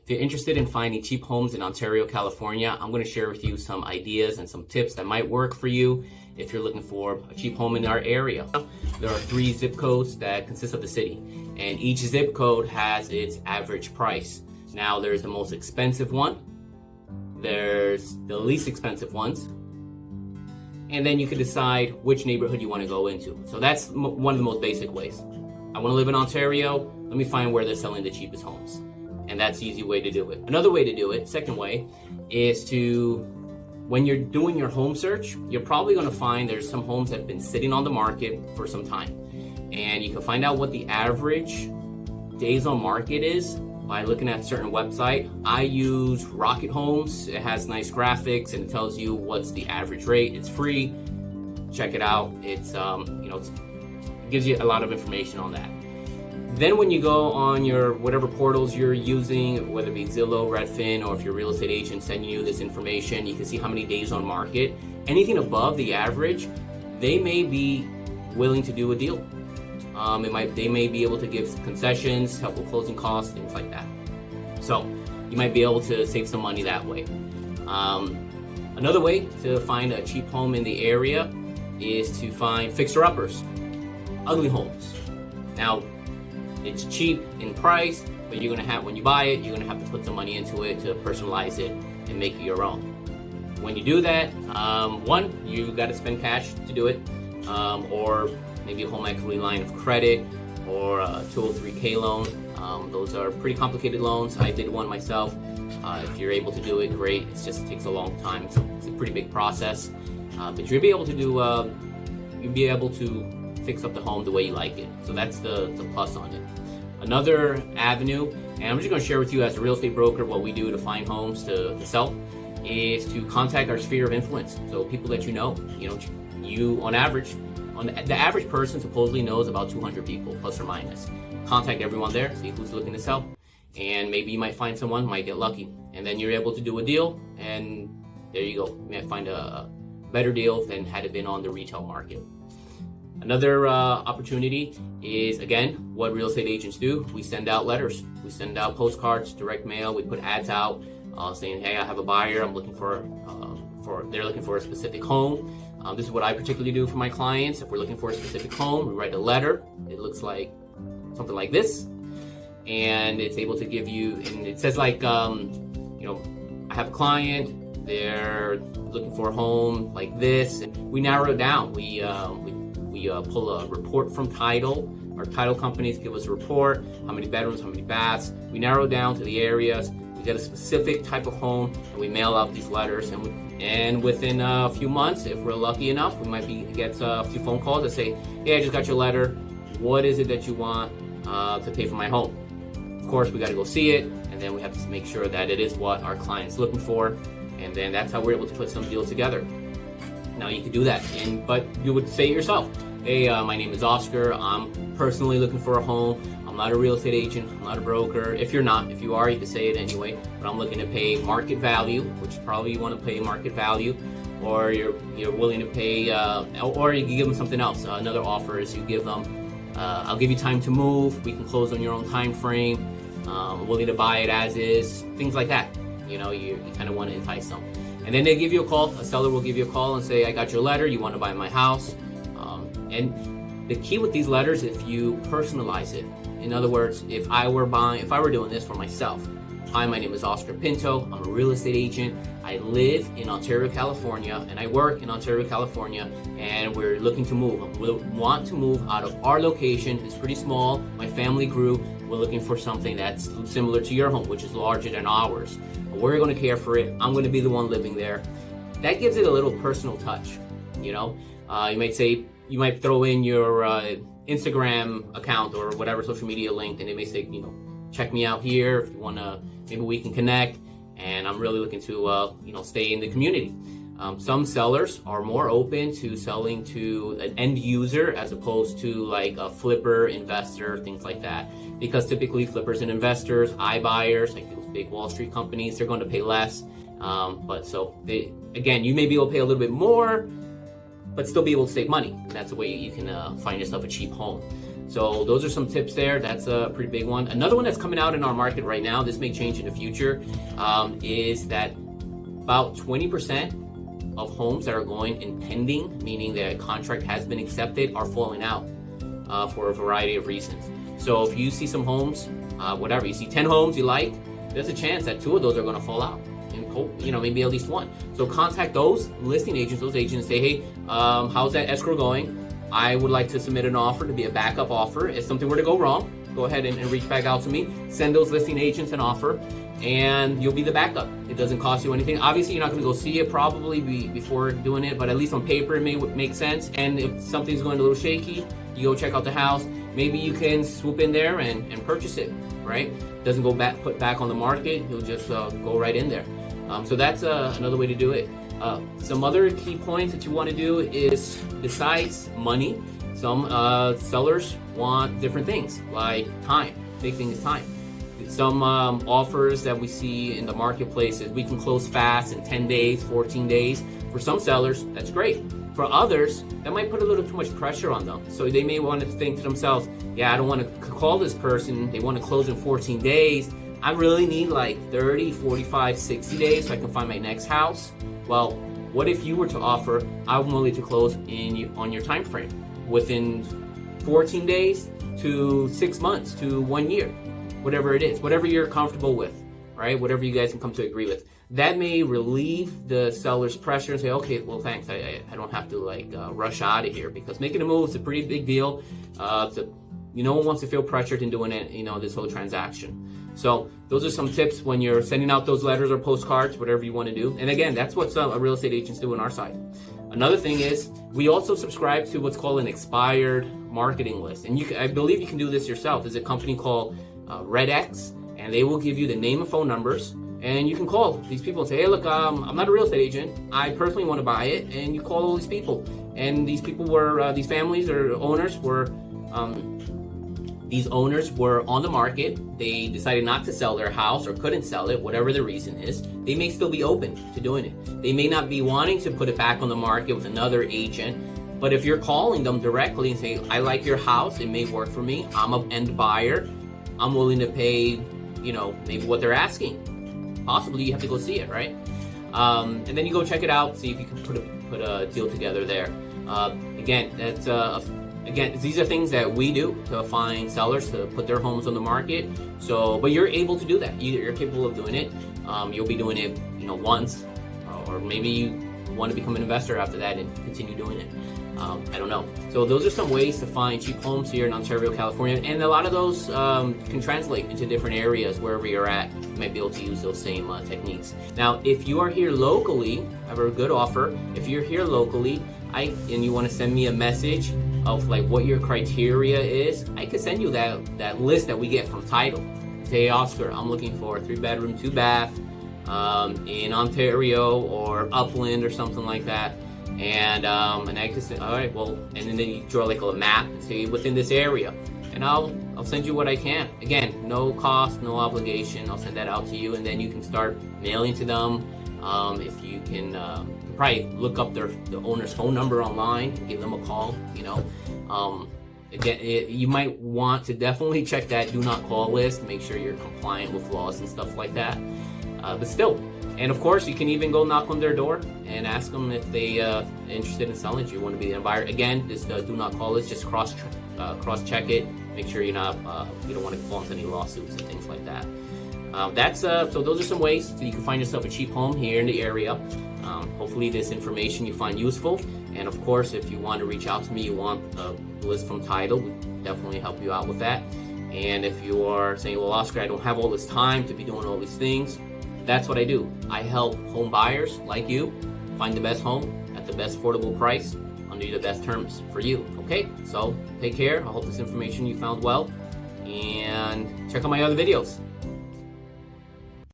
If you're interested in finding cheap homes in Ontario, California, I'm going to share with you some ideas and some tips that might work for you if you're looking for a cheap home in our area. There are 3 zip codes that consist of the city, and each zip code has its average price. Now, there's the most expensive one, there's the least expensive ones, and then you can decide which neighborhood you want to go into. So that's one of the most basic ways. I want to live in Ontario, let me find where they're selling the cheapest homes. And that's the easy way to do it. Another way to do it, second way, is to, when you're doing your home search, you're probably going to find there's some homes that have been sitting on the market for some time. And you can find out what the average days on market is by looking at a certain website. I use Rocket Homes. It has nice graphics and it tells you what's the average rate. It's free. Check it out. It's it gives you a lot of information on that. Then when you go on your whatever portals you're using, whether it be Zillow, Redfin, or if your real estate agent sending you this information, you can see how many days on market. Anything above the average, they may be willing to do a deal. They may be able to give concessions, help with closing costs, things like that. So you might be able to save some money that way. Another way to find a cheap home in the area is to find fixer-uppers, ugly homes. Now, it's cheap in price, but you're gonna have, when you buy it, you're gonna have to put some money into it to personalize it and make it your own. When you do that, one, you gotta spend cash to do it, or maybe a home equity line of credit or a 203k loan. Those are pretty complicated loans. I did one myself. If you're able to do it, great. It takes a long time. It's a pretty big process, but you'll be able to do. You'll be able to fix up the home the way you like it. So that's the plus on it. Another avenue, and I'm just going to share with you as a real estate broker what we do to find homes to sell, is to contact our sphere of influence. So people that you know, you on average, the average person supposedly knows about 200 people plus or minus. Contact everyone there, see who's looking to sell, and maybe you might find someone, might get lucky, and then you're able to do a deal, and there you go. You might find a better deal than had it been on the retail market. Another opportunity is, again, what real estate agents do. We send out letters. We send out postcards, direct mail. We put ads out saying, hey, I have a buyer. I'm looking they're looking for a specific home. This is what I particularly do for my clients. If we're looking for a specific home, we write a letter. It looks like something like this. And it's able to give you, and it says like, I have a client. They're looking for a home like this. We narrow it down. We pull a report from title. Our title companies give us a report, how many bedrooms, how many baths. We narrow down to the areas. We get a specific type of home, and we mail out these letters. And within a few months, if we're lucky enough, we might get a few phone calls that say, hey, I just got your letter. What is it that you want to pay for my home? Of course, we got to go see it, and then we have to make sure that it is what our client's looking for. And then that's how we're able to put some deals together. Now you can do that, but you would say it yourself. Hey, my name is Oscar. I'm personally looking for a home. I'm not a real estate agent. I'm not a broker. If you're not, if you are, you can say it anyway. But I'm looking to pay market value, which probably you want to pay market value, or you're willing to pay, or you can give them something else. Another offer is you give them, I'll give you time to move. We can close on your own time frame. Willing to buy it as is. Things like that. You kind of want to entice them. And then they give you a call. A seller will give you a call and say, I got your letter. You want to buy my house. And the key with these letters, if you personalize it, in other words, if I were doing this for myself, hi, my name is Oscar Pinto. I'm a real estate agent. I live in Ontario, California, and I work in Ontario, California, and we're looking to move. We want to move out of our location. It's pretty small. My family grew. We're looking for something that's similar to your home, which is larger than ours. We're going to care for it. I'm going to be the one living there. That gives it a little personal touch. You might throw in your Instagram account or whatever social media link, and they may say, check me out here if you want to, maybe we can connect. And I'm really looking to, stay in the community. Some sellers are more open to selling to an end user as opposed to like a flipper, investor, things like that. Because typically flippers and investors, iBuyers, like those big Wall Street companies, they're going to pay less. Again, you may be able to pay a little bit more, but still be able to save money. And that's the way you can find yourself a cheap home. So those are some tips there. That's a pretty big one. Another one that's coming out in our market right now, this may change in the future, is that about 20% of homes that are going in pending, meaning that a contract has been accepted, are falling out for a variety of reasons. So if you see some homes, whatever, you see 10 homes you like, there's a chance that 2 of those are going to fall out. And maybe at least 1. So contact those listing agents, those agents, say, hey, how's that escrow going? I would like to submit an offer to be a backup offer. If something were to go wrong, go ahead and reach back out to me. Send those listing agents an offer, and you'll be the backup. It doesn't cost you anything. Obviously, you're not going to go see it probably before doing it, but at least on paper it may make sense. And if something's going a little shaky, you go check out the house. Maybe you can swoop in there and purchase it, right? Doesn't go put back on the market. You'll just go right in there. So that's another way to do it. Some other key points that you want to do is, besides money, some sellers want different things, like time. Big thing is time. Some offers that we see in the marketplace is we can close fast in 10 days, 14 days. For some sellers, that's great. For others, that might put a little too much pressure on them. So they may want to think to themselves, yeah, I don't want to call this person. They want to close in 14 days. I really need like 30, 45, 60 days so I can find my next house. Well, what if you were to offer, I'm willing to close on your time frame within 14 days to 6 months to 1 year, whatever it is, whatever you're comfortable with, right? Whatever you guys can come to agree with. That may relieve the seller's pressure and say, okay, well, thanks. I don't have to rush out of here, because making a move is a pretty big deal. No one wants to feel pressured in doing it, this whole transaction. So those are some tips when you're sending out those letters or postcards, whatever you want to do. And again, that's what some real estate agents do on our side. Another thing is, we also subscribe to what's called an expired marketing list. And I believe you can do this yourself. There's a company called RedX, and they will give you the name and phone numbers. And you can call these people and say, hey, look, I'm not a real estate agent. I personally want to buy it. And you call all these people. And these people were, these families or owners were, these owners were on the market. They decided not to sell their house or couldn't sell it, whatever the reason is. They may still be open to doing it. They may not be wanting to put it back on the market with another agent. But if you're calling them directly and saying, I like your house, it may work for me. I'm an end buyer. I'm willing to pay, maybe what they're asking. Possibly you have to go see it, right? And then you go check it out, see if you can put a deal together there. Again, these are things that we do to find sellers to put their homes on the market. So, but you're able to do that. You're capable of doing it. You'll be doing it, once, or maybe you want to become an investor after that and continue doing it. I don't know. So those are some ways to find cheap homes here in Ontario, California. And a lot of those can translate into different areas wherever you're at. You might be able to use those same techniques. Now, if you are here locally, I have a good offer. If you're here locally, and you want to send me a message of what your criteria is, I could send you that list that we get from title. Say, Oscar, I'm looking for a 3-bedroom, 2-bath in Ontario or Upland or something like that. And I could say, all right, well, and then you draw a map and say within this area, and I'll send you what I can. Again, no cost, no obligation. I'll send that out to you, and then you can start mailing to them. If you can probably look up the owner's phone number online and give them a call. Again, you might want to definitely check that do not call list. Make sure you're compliant with laws and stuff like that. But still, and of course, you can even go knock on their door and ask them if they interested in selling. You want to be the buyer. Again, this do not call list. Just cross check it. Make sure you're not you don't want to fall into any lawsuits and things like that. So those are some ways so you can find yourself a cheap home here in the area. Hopefully this information you find useful. And of course, if you want to reach out to me, you want a list from title, we definitely help you out with that. And if you are saying, well, Oscar, I don't have all this time to be doing all these things, that's what I do. I help home buyers like you find the best home at the best affordable price under the best terms for you. Okay, so take care. I hope this information you found well, and check out my other videos.